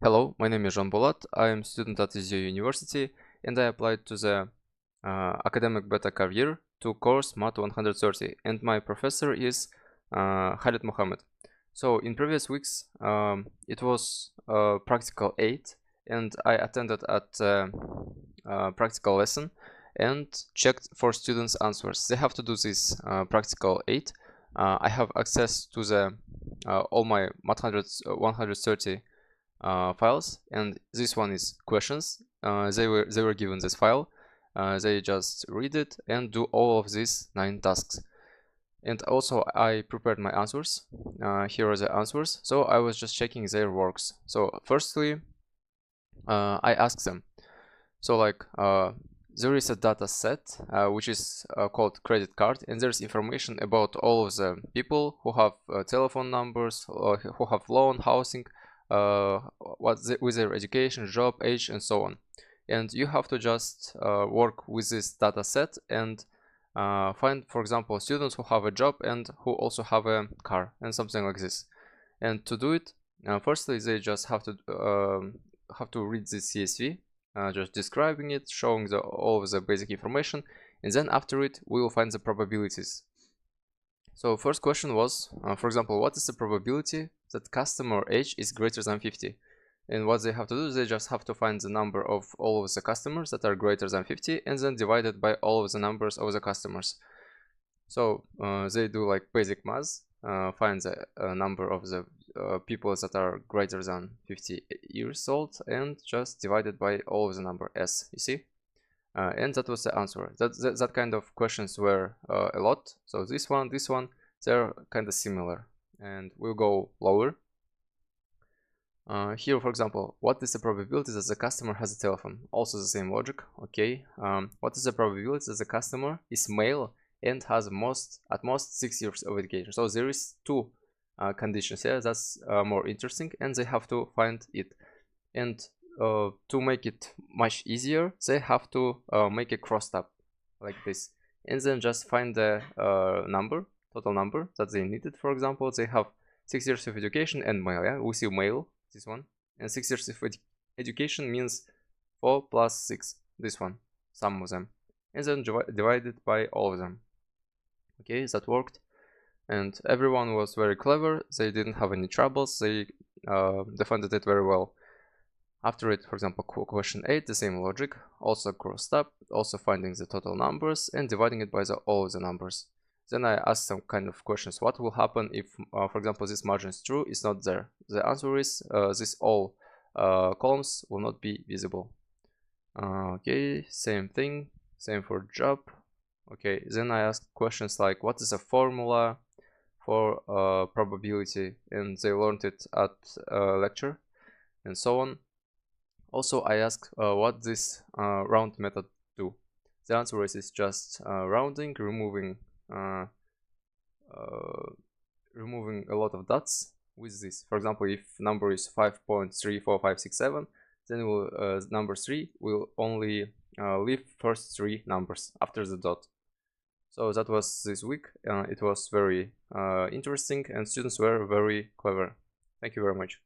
Hello, my name is Jean Bolat. I am a student at SDU University and I applied to the academic beta career to course Math 130 and my professor is Khalid Mohammed. So in previous weeks it was practical 8 and I attended at practical lesson and checked for students' answers. They have to do this practical 8. I have access to the all my Math 130 files, and this one is questions. They were given this file. They just read it and do all of these 9 tasks. And also I prepared my answers. Here are the answers. So I was just checking their works. So firstly, I asked them. So like there is a data set which is called credit card, and there's information about all of the people who have telephone numbers, who have loan, housing, with their education, job, age, and so on. And you have to just work with this data set and find, for example, students who have a job and who also have a car and something like this. And to do it, firstly they just have to read this CSV, just describing it, showing all of the basic information, and then after it we will find the probabilities. So first question was, for example, what is the probability that customer age is greater than 50? And what they have to do is they just have to find the number of all of the customers that are greater than 50 and then divide it by all of the numbers of the customers. So they do like basic math, find the number of the people that are greater than 50 years old and just divide it by all of the number s, you see? And that was the answer. That kind of questions were a lot. So this one, they're kind of similar. And we'll go lower. Here, for example, what is the probability that the customer has a telephone? Also the same logic. Okay. What is the probability that the customer is male and has at most 6 years of education? So there is 2 conditions here. That's more interesting, and they have to find it. And to make it much easier, they have to make a crosstab like this, and then just find the total number that they needed. For example, they have 6 years of education and male. Yeah, we see male, this one, and 6 years of education means 4 plus 6, this one, sum of them, and then divide it by all of them. Okay, that worked, and everyone was very clever. They didn't have any troubles. They defended it very well. After it, for example, question 8, the same logic, also crossed up, also finding the total numbers and dividing it by all of the numbers. Then I asked some kind of questions. What will happen if, for example, this margin is true, it's not there? The answer is this all columns will not be visible. Okay, same thing, same for job. Okay, then I asked questions like, what is a formula for probability? And they learned it at lecture and so on. Also, I asked what this round method do. The answer is just rounding, removing a lot of dots with this. For example, if number is 5.34567, then number 3 will only leave first 3 numbers after the dot. So that was this week. It was very interesting and students were very clever. Thank you very much.